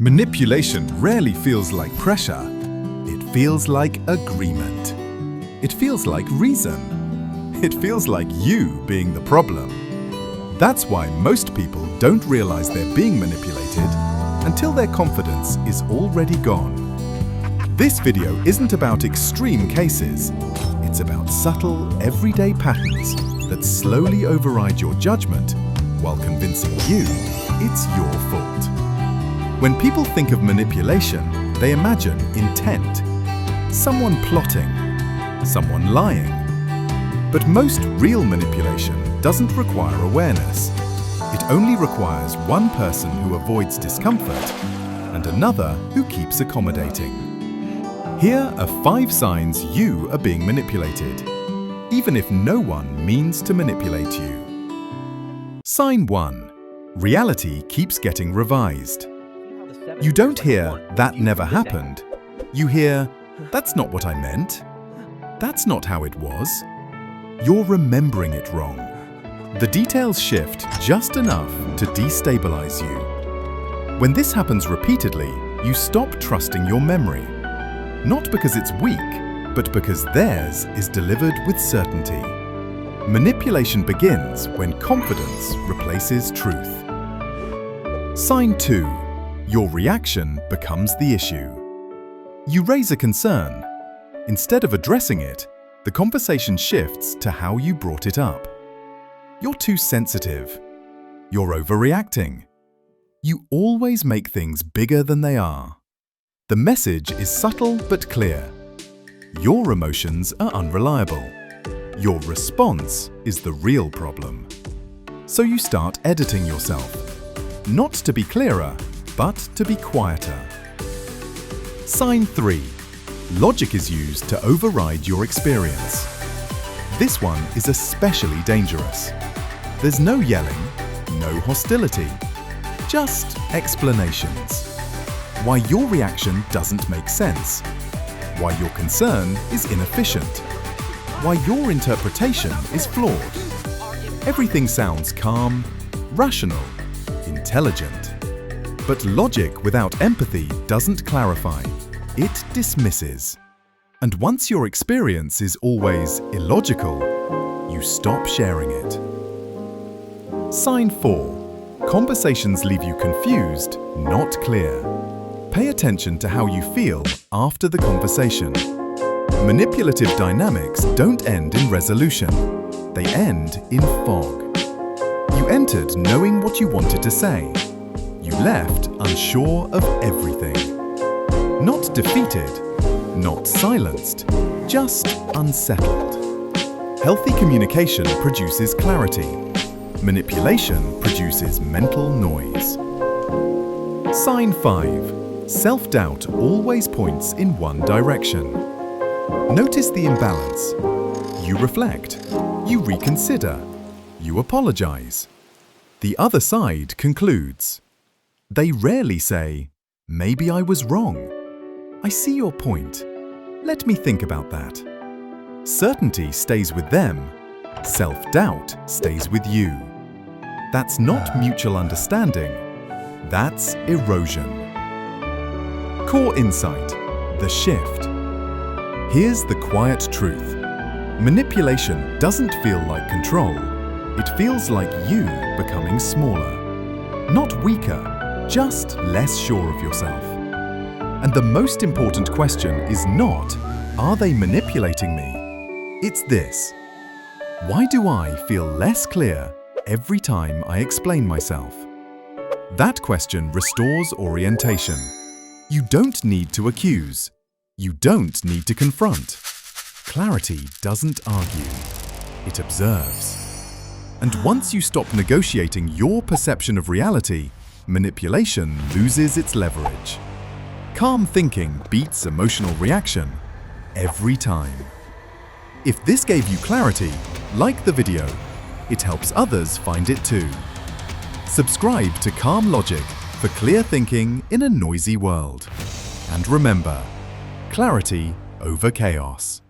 Manipulation rarely feels like pressure. It feels like agreement. It feels like reason. It feels like you being the problem. That's why most people don't realize they're being manipulated until their confidence is already gone. This video isn't about extreme cases. It's about subtle, everyday patterns that slowly override your judgment while convincing you it's your fault. When people think of manipulation, they imagine intent. Someone plotting, someone lying. But most real manipulation doesn't require awareness. It only requires one person who avoids discomfort and another who keeps accommodating. Here are 5 signs you are being manipulated, even if no one means to manipulate you. Sign 1. Reality keeps getting revised. You don't hear, "That never happened." You hear, "That's not what I meant. That's not how it was." You're remembering it wrong. The details shift just enough to destabilize you. When this happens repeatedly, you stop trusting your memory. Not because it's weak, but because theirs is delivered with certainty. Manipulation begins when confidence replaces truth. Sign 2. Your reaction becomes the issue. You raise a concern. Instead of addressing it, the conversation shifts to how you brought it up. You're too sensitive. You're overreacting. You always make things bigger than they are. The message is subtle but clear. Your emotions are unreliable. Your response is the real problem. So you start editing yourself. Not to be clearer, but to be quieter. Sign 3. Logic is used to override your experience. This one is especially dangerous. There's no yelling, no hostility, just explanations. Why your reaction doesn't make sense. Why your concern is inefficient. Why your interpretation is flawed. Everything sounds calm, rational, intelligent. But logic without empathy doesn't clarify. It dismisses. And once your experience is always illogical, you stop sharing it. Sign 4. Conversations leave you confused, not clear. Pay attention to how you feel after the conversation. Manipulative dynamics don't end in resolution. They end in fog. You entered knowing what you wanted to say. You left unsure of everything. Not defeated, not silenced, just unsettled. Healthy communication produces clarity. Manipulation produces mental noise. Sign 5. Self-doubt always points in one direction. Notice the imbalance. You reflect. You reconsider. You apologize. The other side concludes. They rarely say, "Maybe I was wrong. I see your point. Let me think about that." Certainty stays with them. Self-doubt stays with you. That's not mutual understanding. That's erosion. Core insight: the shift. Here's the quiet truth. Manipulation doesn't feel like control. It feels like you becoming smaller. Not weaker, just less sure of yourself. And the most important question is not, "Are they manipulating me?" It's this: why do I feel less clear every time I explain myself? That question restores orientation. You don't need to accuse. You don't need to confront. Clarity doesn't argue. It observes. And once you stop negotiating your perception of reality, manipulation loses its leverage. Calm thinking beats emotional reaction every time. If this gave you clarity, like the video. It helps others find it too. Subscribe to Calm Logic for clear thinking in a noisy world. And remember, clarity over chaos.